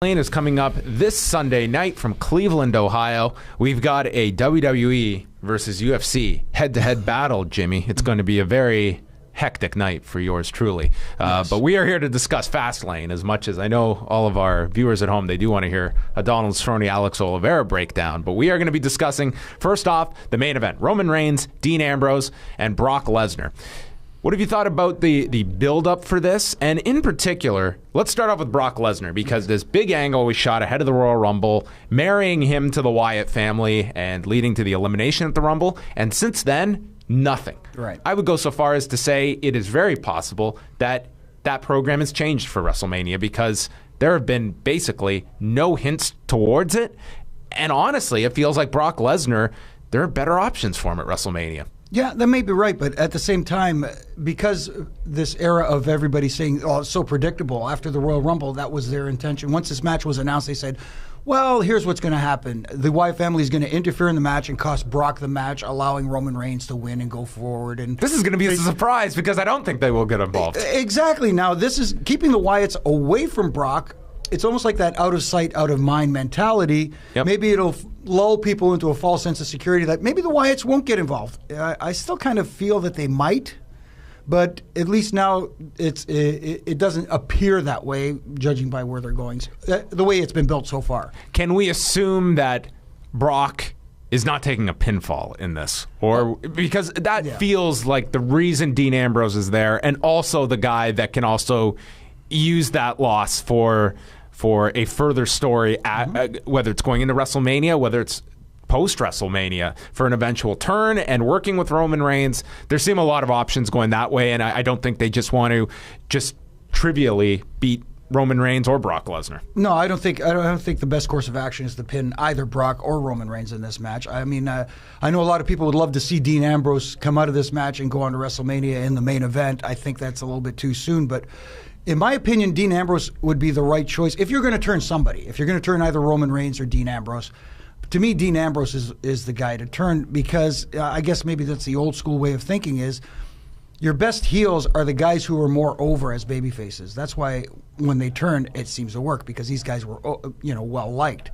Fastlane is coming up this Sunday night from Cleveland, Ohio. We've got a WWE versus UFC head-to-head battle, Jimmy. It's going to be a very hectic night for yours truly. Yes. But we are here to discuss Fastlane, as much as I know all of our viewers at home, they do want to hear a Donald Cerrone, Alex Oliveira breakdown. But we are going to be discussing, first off, the main event. Roman Reigns, Dean Ambrose, and Brock Lesnar. What have you thought about the build-up for this? And in particular, let's start off with Brock Lesnar, because this big angle was shot ahead of the Royal Rumble, marrying him to the Wyatt family and leading to the elimination at the Rumble. And since then, nothing. Right. I would go so far as to say it is very possible that that program has changed for WrestleMania, because there have been basically no hints towards it. And honestly, it feels like Brock Lesnar, there are better options for him at WrestleMania. Yeah, that may be right, but at the same time, because this era of everybody saying, oh, it's so predictable, after the Royal Rumble, that was their intention. Once this match was announced, they said, well, here's what's going to happen. The Wyatt family is going to interfere in the match and cost Brock the match, allowing Roman Reigns to win and go forward. And this is going to be a surprise, because I don't think they will get involved. Exactly. Now, this is keeping the Wyatts away from Brock. It's almost like that out of sight, out of mind mentality. Yep. Maybe it'll lull people into a false sense of security that maybe the Wyatts won't get involved. I still kind of feel that they might, but at least now it doesn't appear that way, judging by where they're going, the way it's been built so far. Can we assume that Brock is not taking a pinfall in this? Or because that feels like the reason Dean Ambrose is there, and also the guy that can also use that loss for a further story, whether it's going into WrestleMania, whether it's post-WrestleMania, for an eventual turn and working with Roman Reigns. There seem a lot of options going that way, and I don't think they just want to just trivially beat Roman Reigns or Brock Lesnar. No, I don't think the best course of action is to pin either Brock or Roman Reigns in this match. I mean, I know a lot of people would love to see Dean Ambrose come out of this match and go on to WrestleMania in the main event. I think that's a little bit too soon, but in my opinion, Dean Ambrose would be the right choice if you're going to turn somebody. If you're going to turn either Roman Reigns or Dean Ambrose, to me, Dean Ambrose is the guy to turn, because I guess maybe that's the old school way of thinking is your best heels are the guys who are more over as baby faces. That's why when they turn, it seems to work, because these guys were well liked.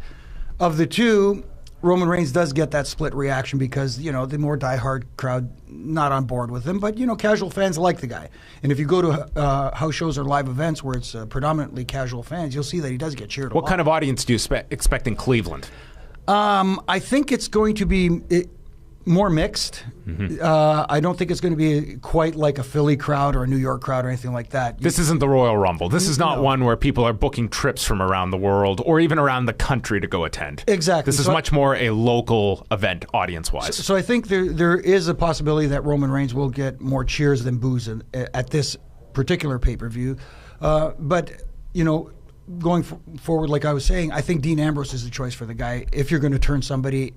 Of the two, Roman Reigns does get that split reaction because, the more diehard crowd not on board with him, but, casual fans like the guy. And if you go to house shows or live events where it's predominantly casual fans, you'll see that he does get cheered a lot. What kind of audience do you expect in Cleveland? I think it's going to be more mixed. Mm-hmm. I don't think it's going to be quite like a Philly crowd or a New York crowd or anything like that. This isn't the Royal Rumble. This is not one where people are booking trips from around the world or even around the country to go attend. Exactly. This is much more a local event audience-wise. So I think there is a possibility that Roman Reigns will get more cheers than boos at this particular pay-per-view. But, going forward, like I was saying, I think Dean Ambrose is the choice for the guy. If you're going to turn somebody...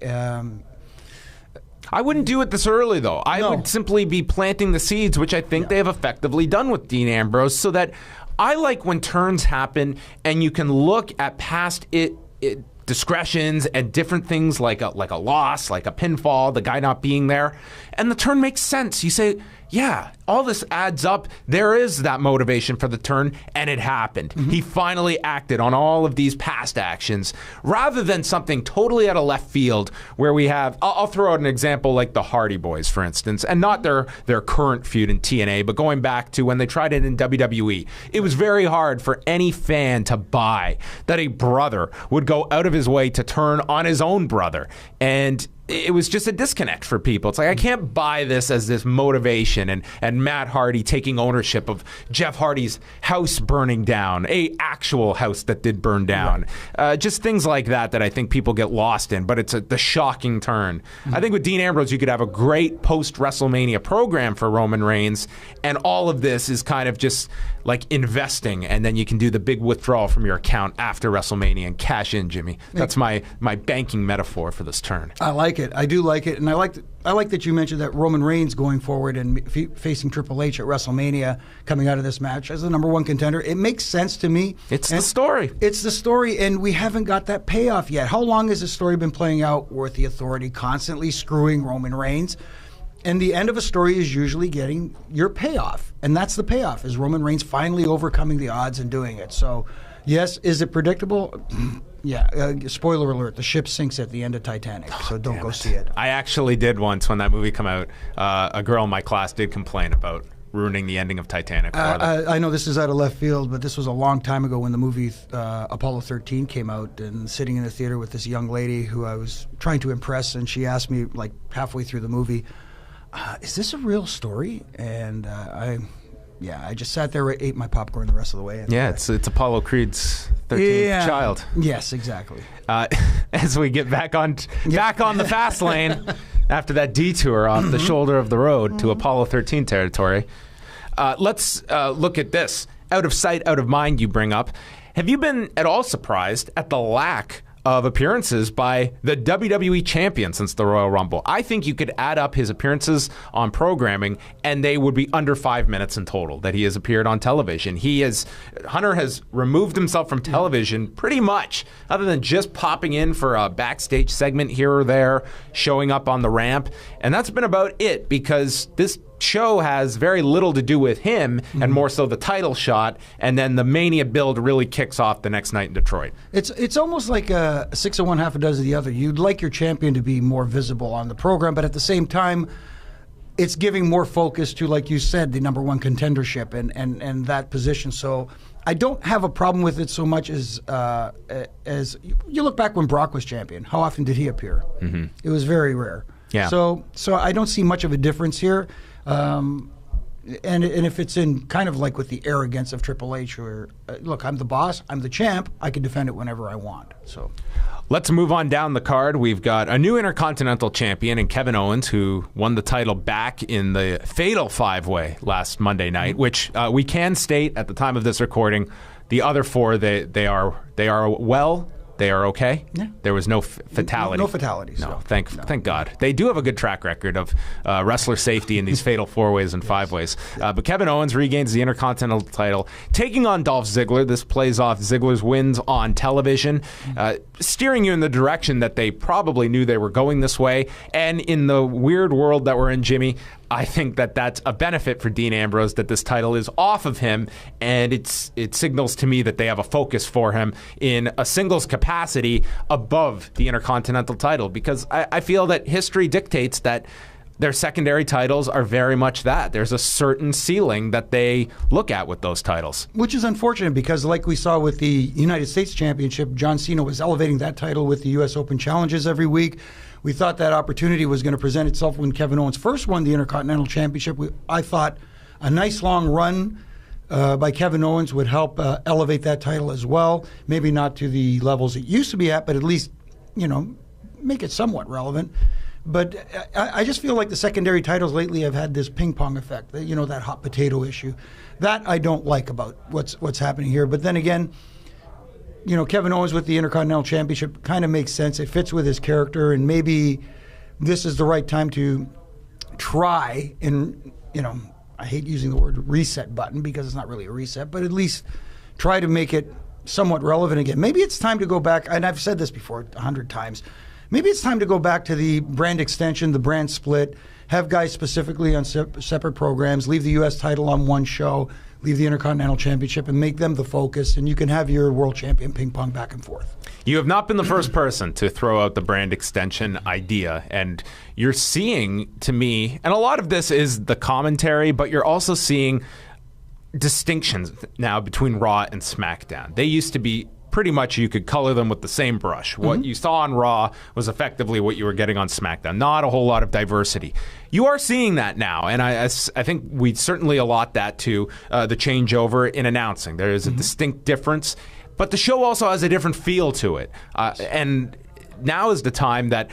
I wouldn't do it this early, though. I would simply be planting the seeds, which I think they have effectively done with Dean Ambrose, so that I like when turns happen and you can look at past discretions and different things like a loss, like a pinfall, the guy not being there, and the turn makes sense. You say, yeah, all this adds up. There is that motivation for the turn, and it happened. Mm-hmm. He finally acted on all of these past actions, rather than something totally out of left field where we have, I'll throw out an example like the Hardy Boys, for instance, and not their current feud in TNA, but going back to when they tried it in WWE. It was very hard for any fan to buy that a brother would go out of his way to turn on his own brother, and it was just a disconnect for people. It's like, I can't buy this as this motivation, and Matt Hardy taking ownership of Jeff Hardy's house burning down, a actual house that did burn down. Right. Just things like that I think people get lost in, but it's the shocking turn. Mm-hmm. I think with Dean Ambrose, you could have a great post-WrestleMania program for Roman Reigns, and all of this is kind of just like investing, and then you can do the big withdrawal from your account after WrestleMania and cash in, Jimmy. That's my banking metaphor for this turn. I like it. I do like it, and I like that you mentioned that Roman Reigns going forward and facing Triple H at WrestleMania, coming out of this match as the #1 contender. It makes sense to me. It's the story. It's the story, and we haven't got that payoff yet. How long has this story been playing out with the Authority constantly screwing Roman Reigns? And the end of a story is usually getting your payoff, and that's the payoff, is Roman Reigns finally overcoming the odds and doing it. So Yes. Is it predictable? Yeah. Spoiler alert, the ship sinks at the end of Titanic, so don't go see it. I actually did once when that movie came out. A girl in my class did complain about ruining the ending of Titanic for them. I know this is out of left field, but this was a long time ago when the movie Apollo 13 came out, and sitting in the theater with this young lady who I was trying to impress, and she asked me like halfway through the movie, is this a real story? And I just sat there, ate my popcorn the rest of the way. Yeah, it's Apollo Creed's 13th child. Yes, exactly. As we get back on the fast lane after that detour off the shoulder of the road to Apollo 13 territory, let's look at this. Out of sight, out of mind, you bring up. Have you been at all surprised at the lack of appearances by the WWE champion since the Royal Rumble? I think you could add up his appearances on programming and they would be under 5 minutes in total that he has appeared on television. Hunter has removed himself from television pretty much, other than just popping in for a backstage segment here or there, showing up on the ramp, and that's been about it, because this show has very little to do with him and more so the title shot, and then the Mania build really kicks off the next night in Detroit. It's almost like a 6 of one, half a dozen of the other. You'd like your champion to be more visible on the program, but at the same time, it's giving more focus to, like you said, the number one contendership and that position. So I don't have a problem with it so much as you look back when Brock was champion. How often did he appear? It was very rare. Yeah. So I don't see much of a difference here. And if it's in kind of like with the arrogance of Triple H, where look, I'm the boss, I'm the champ, I can defend it whenever I want. So let's move on down the card. We've got a new Intercontinental Champion in Kevin Owens, who won the title back in the Fatal 5-Way last Monday night, which we can state at the time of this recording, the other four, they are well. They are okay? Yeah. There was no fatality. No fatalities. No, thank God. They do have a good track record of wrestler safety in these fatal 4-ways and 5-ways. But Kevin Owens regains the Intercontinental title, taking on Dolph Ziggler. This plays off Ziggler's wins on television, steering you in the direction that they probably knew they were going this way. And in the weird world that we're in, Jimmy, I think that that's a benefit for Dean Ambrose, that this title is off of him, and it signals to me that they have a focus for him in a singles capacity above the Intercontinental title, because I feel that history dictates that their secondary titles are very much that. There's a certain ceiling that they look at with those titles. Which is unfortunate, because like we saw with the United States Championship, John Cena was elevating that title with the U.S. Open challenges every week. We thought that opportunity was going to present itself when Kevin Owens first won the Intercontinental Championship. I thought a nice long run by Kevin Owens would help elevate that title as well. Maybe not to the levels it used to be at, but at least, make it somewhat relevant. But I just feel like the secondary titles lately have had this ping pong effect, that hot potato issue. That I don't like about what's happening here. But then again, Kevin Owens with the Intercontinental Championship kind of makes sense. It fits with his character, and maybe this is the right time to try and, I hate using the word reset button because it's not really a reset, but at least try to make it somewhat relevant again. Maybe it's time to go back, and I've said this before 100 times, maybe it's time to go back to the brand extension, the brand split, have guys specifically on separate programs, leave the U.S. title on one show, leave the Intercontinental Championship, and make them the focus, and you can have your world champion ping pong back and forth. You have not been the first person to throw out the brand extension idea, and you're seeing, to me, and a lot of this is the commentary, but you're also seeing distinctions now between Raw and SmackDown. They used to be pretty much, you could color them with the same brush. What you saw on Raw was effectively what you were getting on SmackDown. Not a whole lot of diversity. You are seeing that now, and I think we certainly allot that to the changeover in announcing. There is a distinct difference, but the show also has a different feel to it. And now is the time that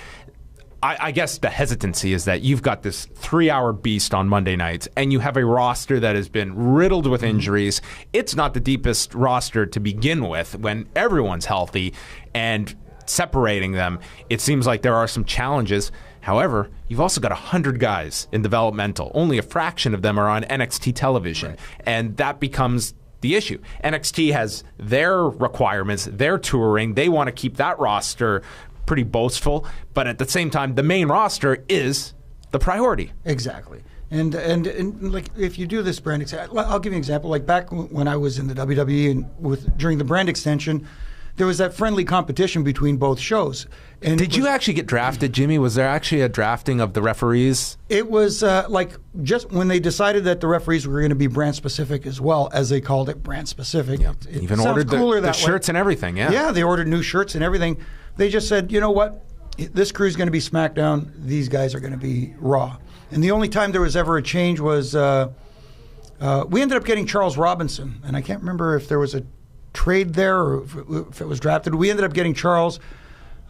I guess the hesitancy is that you've got this 3-hour beast on Monday nights, and you have a roster that has been riddled with injuries. It's not the deepest roster to begin with when everyone's healthy, and separating them, it seems like there are some challenges. However, you've also got 100 guys in developmental. Only a fraction of them are on NXT television, and that becomes the issue. NXT has their requirements, their touring. They want to keep that roster pretty boastful, but at the same time, the main roster is the priority. Exactly. And like if you do this brand extension, I'll give you an example. Like back when I was in the WWE and during the brand extension, there was that friendly competition between both shows. And did you actually get drafted, Jimmy? Was there actually a drafting of the referees? It was like just when they decided that the referees were going to be brand specific as well, as they called it, brand specific. Yeah. It even ordered the shirts and everything. Yeah. Yeah, they ordered new shirts and everything. They just said, you know what? This crew's going to be SmackDown. These guys are going to be Raw. And the only time there was ever a change was we ended up getting Charles Robinson, and I can't remember if there was a trade there or if it was drafted. We ended up getting Charles,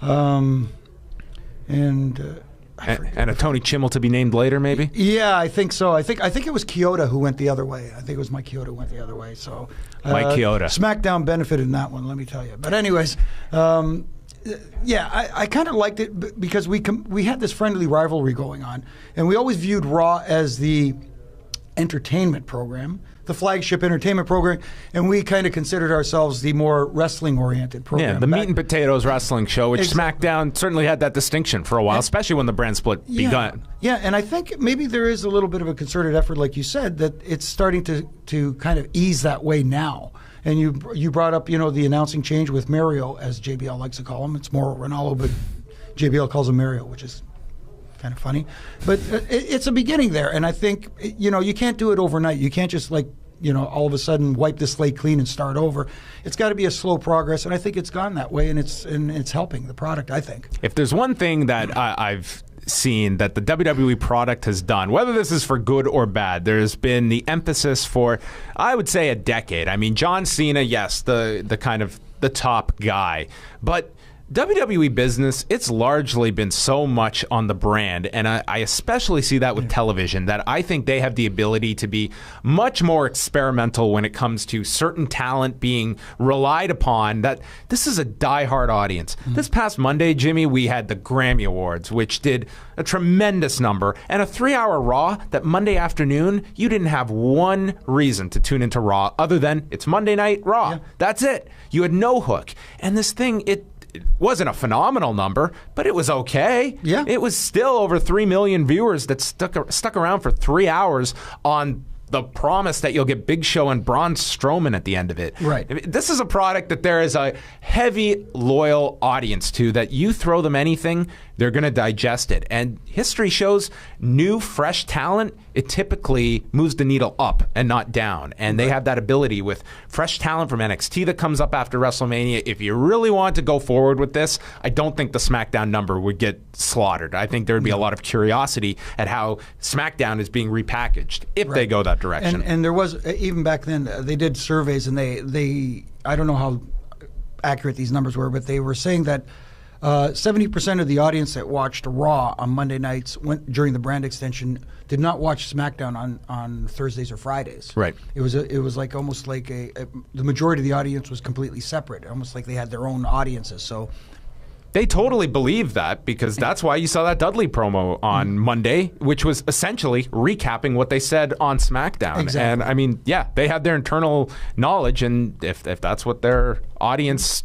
and a Tony Chimmel to be named later, maybe. Yeah, I think so. I think it was Kyoto who went the other way. I think it was Mike Kyoto who went the other way. So Mike Kyoto. SmackDown benefited in that one, let me tell you. But anyways. Yeah, I kind of liked it because we had this friendly rivalry going on, and we always viewed Raw as the entertainment program, the flagship entertainment program, and we kind of considered ourselves the more wrestling-oriented program. Yeah, the meat and potatoes wrestling show, which SmackDown certainly had that distinction for a while, especially when the brand split begun. Yeah, and I think maybe there is a little bit of a concerted effort, like you said, that it's starting to kind of ease that way now. And you brought up, the announcing change with Mario, as JBL likes to call him. It's more Ronaldo, but JBL calls him Mario, which is kind of funny. But it's a beginning there, and I think, you can't do it overnight. You can't just all of a sudden wipe the slate clean and start over. It's got to be a slow progress, and I think it's gone that way, and it's helping the product, I think. If there's one thing that I've seen that the WWE product has done, whether this is for good or bad, there's been the emphasis for, I would say, a decade. I mean, John Cena, yes, the kind of the top guy, but WWE business, it's largely been so much on the brand, and I especially see that with television, that I think they have the ability to be much more experimental when it comes to certain talent being relied upon, that this is a diehard audience. This past Monday, Jimmy, we had the Grammy Awards, which did a tremendous number, and a 3-hour Raw that Monday afternoon, you didn't have one reason to tune into Raw other than it's Monday Night Raw. Yeah. That's it. You had no hook. And this thing, it wasn't a phenomenal number, but it was okay. Yeah. It was still over 3 million viewers that stuck around for 3 hours on the promise that you'll get Big Show and Braun Strowman at the end of it. Right. This is a product that there is a heavy, loyal audience to, that you throw them anything, they're going to digest it. And history shows new, fresh talent, it typically moves the needle up and not down. And they have that ability with fresh talent from NXT that comes up after WrestleMania. If you really want to go forward with this, I don't think the SmackDown number would get slaughtered. I think there would be a lot of curiosity at how SmackDown is being repackaged if they go that direction. And there was, even back then, they did surveys, and they I don't know how accurate these numbers were, but they were saying that 70% of the audience that watched Raw on Monday nights during the brand extension did not watch SmackDown on Thursdays or Fridays. Right. It was like almost like the majority of the audience was completely separate, almost like they had their own audiences. So they totally believe that, because that's why you saw that Dudley promo on Monday, which was essentially recapping what they said on SmackDown. Exactly. And I mean, yeah, they had their internal knowledge, and if that's what their audience,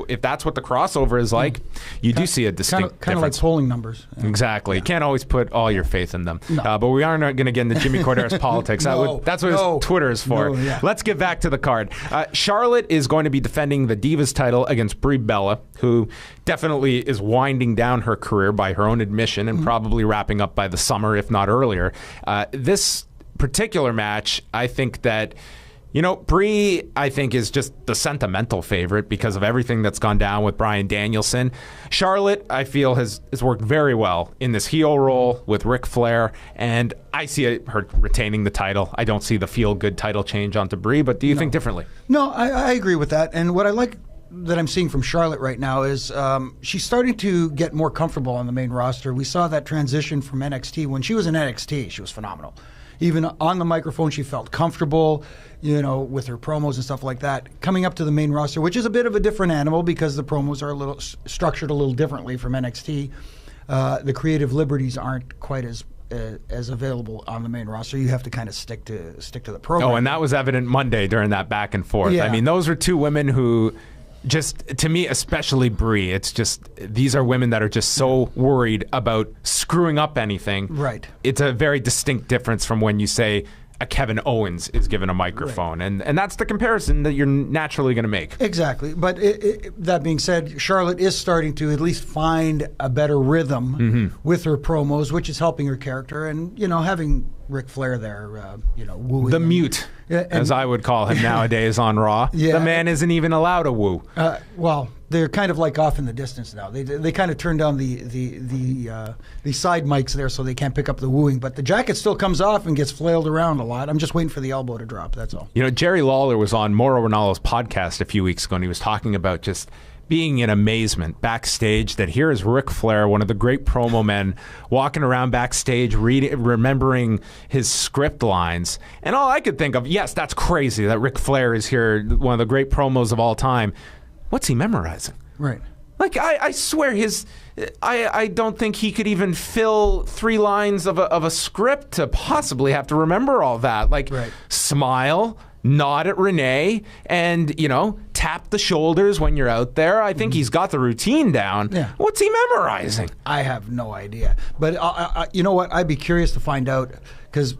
if that's what the crossover is like, you do see a distinct kind of like polling numbers. Exactly. Yeah. You can't always put all your faith in them. No. But we are not going to get into Jimmy Korderas politics. That's what Twitter is for. No, yeah. Let's get back to the card. Charlotte is going to be defending the Divas title against Brie Bella, who definitely is winding down her career by her own admission and probably wrapping up by the summer, if not earlier. This particular match, I think that, Brie, I think, is just the sentimental favorite because of everything that's gone down with Bryan Danielson. Charlotte, I feel, has worked very well in this heel role with Ric Flair, and I see her retaining the title. I don't see the feel-good title change onto Brie, but do you think differently? No, I agree with that. And what I like that I'm seeing from Charlotte right now is she's starting to get more comfortable on the main roster. We saw that transition from NXT. When she was in NXT, she was phenomenal. Even on the microphone, she felt comfortable, with her promos and stuff like that. Coming up to the main roster, which is a bit of a different animal because the promos are a little structured a little differently from NXT. The creative liberties aren't quite as available on the main roster. You have to kind of stick to the program. Oh, and that was evident Monday during that back and forth. Yeah. I mean, those are two women who just to me, especially Brie, it's just these are women that are just so worried about screwing up anything. Right. It's a very distinct difference from when you say a Kevin Owens is given a microphone, right. and that's the comparison that you're naturally going to make. Exactly. But that being said, Charlotte is starting to at least find a better rhythm with her promos, which is helping her character, and having Ric Flair there, wooing the him. mute, as I would call him nowadays on Raw. Yeah. The man isn't even allowed to woo. Well, they're kind of like off in the distance now. They kind of turn down the side mics there so they can't pick up the wooing. But the jacket still comes off and gets flailed around a lot. I'm just waiting for the elbow to drop. That's all. Jerry Lawler was on Mauro Ranallo's podcast a few weeks ago, and he was talking about just being in amazement backstage that here is Ric Flair, one of the great promo men, walking around backstage, remembering his script lines. And all I could think of, yes, that's crazy that Ric Flair is here, one of the great promos of all time. What's he memorizing? Right. Like, I swear I don't think he could even fill 3 lines of a script to possibly have to remember all that. Like, right. Smile, nod at Renee, and, tap the shoulders when you're out there. I think he's got the routine down. Yeah. What's he memorizing? I have no idea. But you know what? I'd be curious to find out because,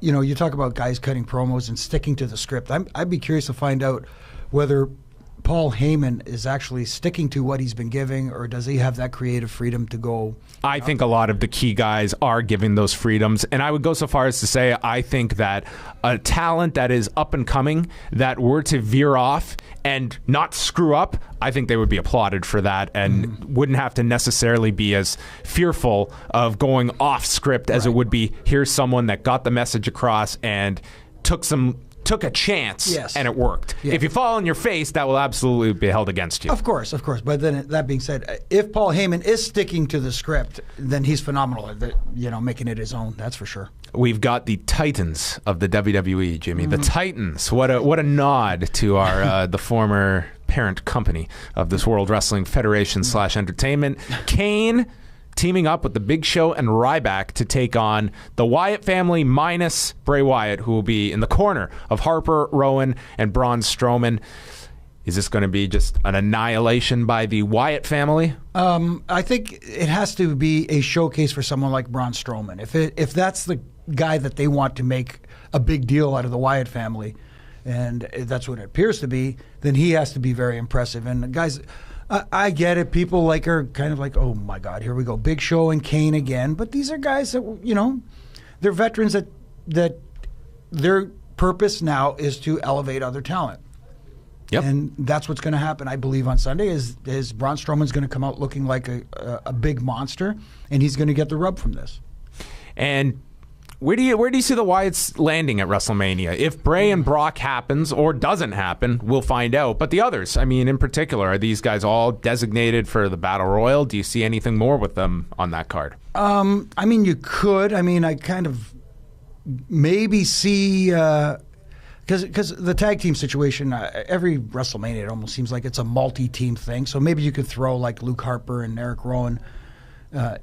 you talk about guys cutting promos and sticking to the script. I'd be curious to find out whether Paul Heyman is actually sticking to what he's been giving, or does he have that creative freedom to go? I think a lot of the key guys are giving those freedoms, and I would go so far as to say I think that a talent that is up and coming that were to veer off and not screw up, I think they would be applauded for that and wouldn't have to necessarily be as fearful of going off script as it would be here's someone that got the message across and took a chance, yes. and it worked. Yeah. If you fall on your face, that will absolutely be held against you. Of course. But then, that being said, if Paul Heyman is sticking to the script, then he's phenomenal at making it his own. That's for sure. We've got the Titans of the WWE, Jimmy. The Titans. What a nod to our the former parent company of this World Wrestling Federation / Entertainment. Kane teaming up with the Big Show and Ryback to take on the Wyatt family minus Bray Wyatt, who will be in the corner of Harper, Rowan, and Braun Strowman. Is this going to be just an annihilation by the Wyatt family? I think it has to be a showcase for someone like Braun Strowman. If that's the guy that they want to make a big deal out of the Wyatt family, and that's what it appears to be, then he has to be very impressive. And guys, I get it. People are kind of like, oh my God, here we go, Big Show and Kane again. But these are guys that they're veterans that their purpose now is to elevate other talent. Yep. And that's what's going to happen, I believe, on Sunday. Is Braun Strowman's going to come out looking like a big monster, and he's going to get the rub from this. And where do you see the Wyatts landing at WrestleMania? If Bray and Brock happens or doesn't happen, we'll find out. But the others, in particular, are these guys all designated for the Battle Royal? Do you see anything more with them on that card? You could. I kind of maybe see because the tag team situation, every WrestleMania, it almost seems like it's a multi-team thing. So maybe you could throw like Luke Harper and Eric Rowan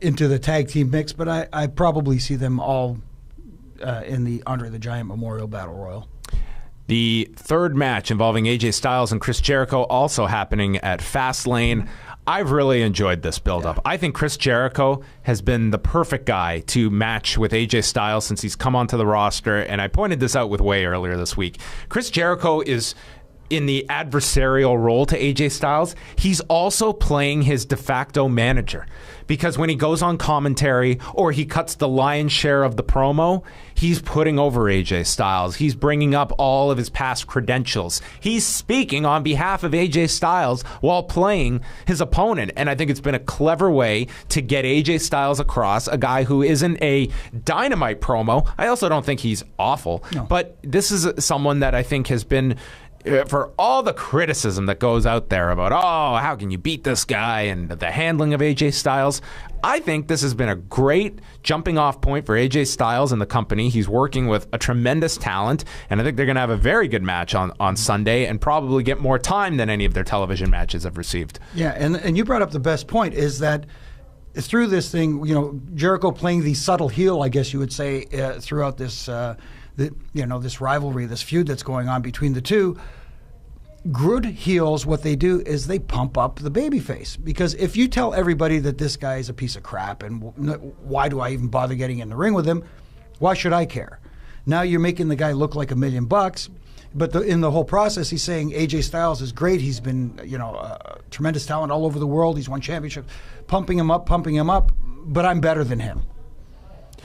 into the tag team mix. But I probably see them all in the Andre the Giant Memorial Battle Royal. The third match involving AJ Styles and Chris Jericho also happening at Fastlane. I've really enjoyed this build-up. I think Chris Jericho has been the perfect guy to match with AJ Styles since he's come onto the roster, and I pointed this out with Way earlier this week. Chris Jericho is in the adversarial role to AJ Styles. He's also playing his de facto manager, because when he goes on commentary or he cuts the lion's share of the promo, he's putting over AJ Styles. He's bringing up all of his past credentials. He's speaking on behalf of AJ Styles while playing his opponent, and I think it's been a clever way to get AJ Styles across, a guy who isn't a dynamite promo. I also don't think he's awful, but this is someone that I think has been, for all the criticism that goes out there about, how can you beat this guy and the handling of AJ Styles, I think this has been a great jumping off point for AJ Styles and the company. He's working with a tremendous talent, and I think they're going to have a very good match on Sunday and probably get more time than any of their television matches have received. Yeah, and you brought up the best point, is that through this thing, Jericho playing the subtle heel, I guess you would say, throughout this this rivalry, this feud that's going on between the two, good heels, what they do is they pump up the babyface. Because if you tell everybody that this guy is a piece of crap and why do I even bother getting in the ring with him, why should I care? Now you're making the guy look like $1 million, but in the whole process, he's saying AJ Styles is great. He's been, tremendous talent all over the world. He's won championships, pumping him up, but I'm better than him.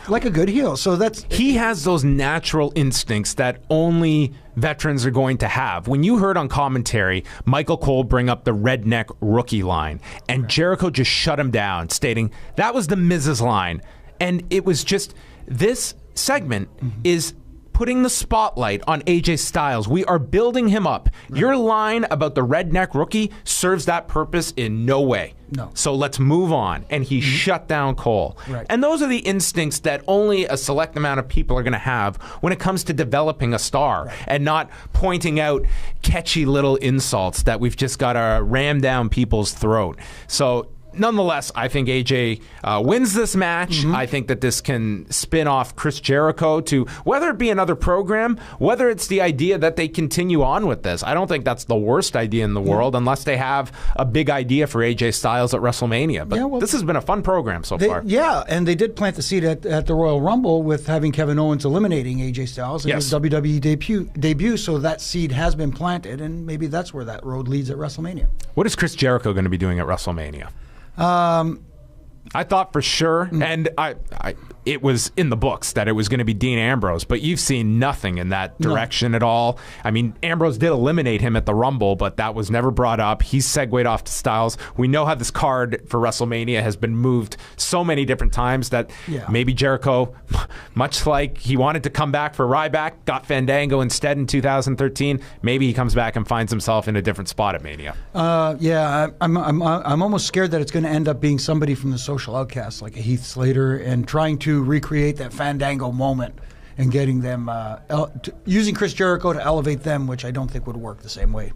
Like a good heel. So he has those natural instincts that only veterans are going to have. When you heard on commentary Michael Cole bring up the redneck rookie line, and Jericho just shut him down, stating that was the Miz's line, and it was just this segment is putting the spotlight on AJ Styles. We are building him up. Right. Your line about the redneck rookie serves that purpose in no way. No. So let's move on. And he shut down Cole. Right. And those are the instincts that only a select amount of people are going to have when it comes to developing a star, and not pointing out catchy little insults that we've just got to ram down people's throat. So nonetheless, I think AJ wins this match. I think that this can spin off Chris Jericho to, whether it be another program, whether it's the idea that they continue on with this. I don't think that's the worst idea in the world, unless they have a big idea for AJ Styles at WrestleMania. But this has been a fun program so far. Yeah, and they did plant the seed at the Royal Rumble with having Kevin Owens eliminating AJ Styles in his WWE debut, so that seed has been planted, and maybe that's where that road leads at WrestleMania. What is Chris Jericho going to be doing at WrestleMania? I thought for sure, and it was in the books that it was going to be Dean Ambrose, but you've seen nothing in that direction at all. I mean, Ambrose did eliminate him at the Rumble, but that was never brought up. He's segued off to Styles. We know how this card for WrestleMania has been moved so many different times that maybe Jericho, much like he wanted to come back for Ryback, got Fandango instead in 2013, maybe he comes back and finds himself in a different spot at Mania. I'm almost scared that it's going to end up being somebody from the Social Outcasts, like a Heath Slater, and trying to recreate that Fandango moment and getting them using Chris Jericho to elevate them, which I don't think would work the same way.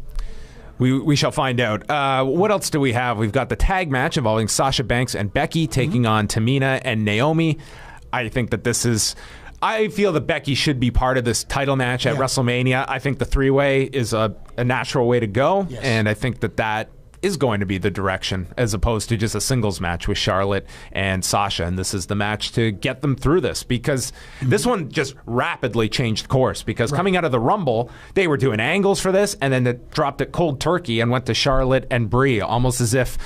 We shall find out. What else do we have? We've got the tag match involving Sasha Banks and Becky taking on Tamina and Naomi. I think that I feel that Becky should be part of this title match at WrestleMania. I think the three-way is a natural way to go, and I think that is going to be the direction, as opposed to just a singles match with Charlotte and Sasha. And this is the match to get them through this, because this one just rapidly changed course, because coming out of the Rumble, they were doing angles for this, and then it dropped it cold turkey and went to Charlotte and Brie, almost as if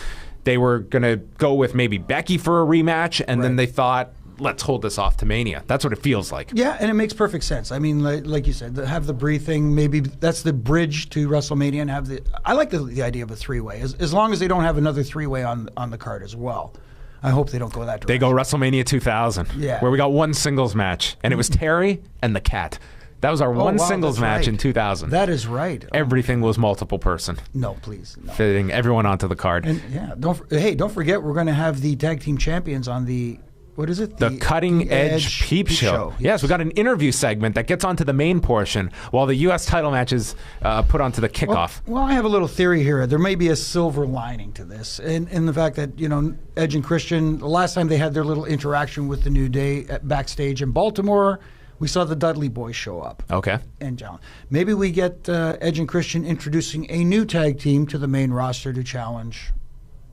they were going to go with maybe Becky for a rematch, and then they thought, let's hold this off to Mania. That's what it feels like. Yeah, and it makes perfect sense. I mean, like you said, have the Brie thing. Maybe that's the bridge to WrestleMania, and have the. I like the idea of a three-way, as long as they don't have another three-way on the card as well. I hope they don't go that direction. They go WrestleMania 2000, where we got one singles match, and it was Terry and the Cat. That was our singles match in 2000. That is right. Everything was multiple person. No, please. No. Fitting everyone onto the card. And don't forget, we're going to have the tag team champions on the. What is it? The Cutting Edge Peep Show. Yes, we got an interview segment that gets onto the main portion, while the U.S. title match is put onto the kickoff. Well, I have a little theory here. There may be a silver lining to this, in the fact that, Edge and Christian, the last time they had their little interaction with the New Day backstage in Baltimore, we saw the Dudley Boys show up. Okay. And John. Maybe we get Edge and Christian introducing a new tag team to the main roster to challenge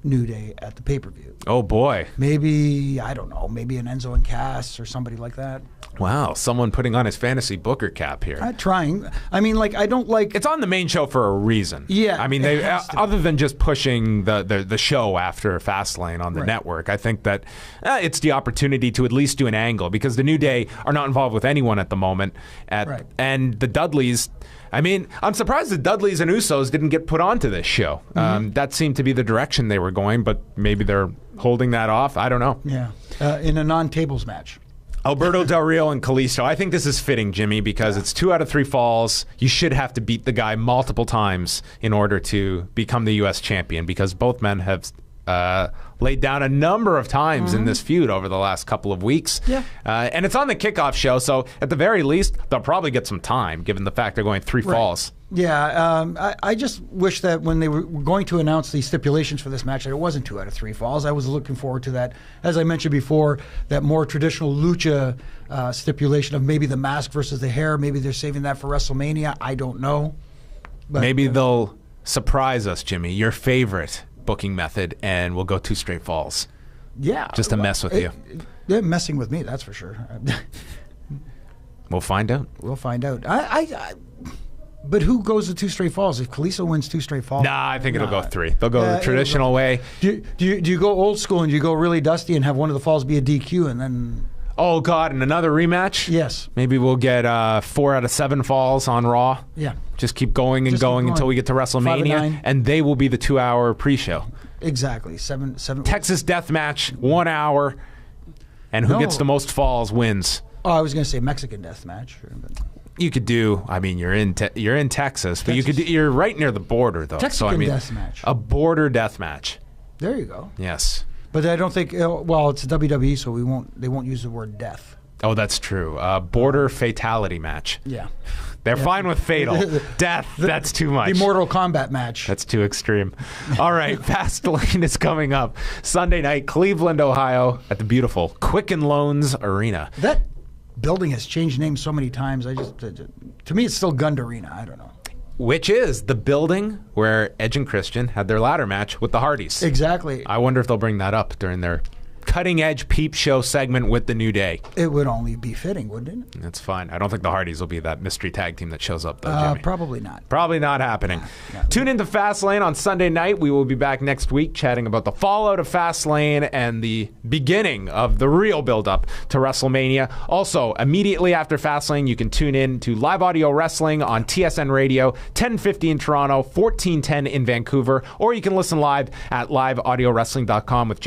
New Day at the pay-per-view. Oh, boy. Maybe, I don't know, maybe an Enzo and Cass or somebody like that. Wow, someone putting on his fantasy booker cap here. Trying. I mean, I don't like... It's on the main show for a reason. Yeah. I mean, they other than just pushing the show after Fastlane on the network, I think that it's the opportunity to at least do an angle, because the New Day are not involved with anyone at the moment. And the Dudleys... I mean, I'm surprised the Dudleys and Usos didn't get put onto this show. That seemed to be the direction they were going, but maybe they're holding that off. I don't know. Yeah. In a non-tables match. Alberto Del Rio and Kalisto. I think this is fitting, Jimmy, because it's 2 out of 3 falls. You should have to beat the guy multiple times in order to become the U.S. champion, because both men have laid down a number of times in this feud over the last couple of weeks. Yeah. And it's on the kickoff show, so at the very least, they'll probably get some time, given the fact they're going 3 falls. Yeah, I just wish that when they were going to announce the stipulations for this match, that it wasn't 2 out of 3 falls. I was looking forward to that. As I mentioned before, that more traditional lucha stipulation of maybe the mask versus the hair. Maybe they're saving that for WrestleMania. I don't know. But, maybe they'll surprise us, Jimmy. Your favorite booking method, and we'll go 2 straight falls. Yeah, just to mess with you. They're messing with me, that's for sure. We'll find out. We'll find out. But who goes to 2 straight falls? If Kalisto wins 2 straight falls, nah, I think it'll go 3. They'll go the traditional way. Do you go old school and you go really dusty and have one of the falls be a DQ and then? Oh God, and another rematch? Yes. Maybe we'll get 4 out of 7 falls on Raw. Yeah. Just keep going and going until we get to WrestleMania, and they will be the 2-hour pre-show. Exactly. 7. Texas Death Match, 1 hour, and who gets the most falls wins. Oh, I was going to say Mexican Death Match. But you could do. I mean, you're in Texas, but you could. You're right near the border, though. Mexican Death Match. A border death match. There you go. Yes. But I don't think. Well, it's WWE, so they won't use the word death. Oh, that's true. Border fatality match. Yeah. They're fine with fatal. Death, that's too much. The Mortal Kombat match. That's too extreme. All right, Fastlane is coming up Sunday night, Cleveland, Ohio, at the beautiful Quicken Loans Arena. That building has changed names so many times. To me, it's still Gund Arena. I don't know. Which is the building where Edge and Christian had their ladder match with the Hardys. Exactly. I wonder if they'll bring that up during their cutting-edge peep show segment with the New Day. It would only be fitting, wouldn't it? That's fine. I don't think the Hardys will be that mystery tag team that shows up, though, Jimmy. Probably not. Probably not happening. Tune into Fastlane on Sunday night. We will be back next week chatting about the fallout of Fastlane and the beginning of the real build-up to WrestleMania. Also, immediately after Fastlane, you can tune in to Live Audio Wrestling on TSN Radio, 1050 in Toronto, 1410 in Vancouver, or you can listen live at liveaudiowrestling.com with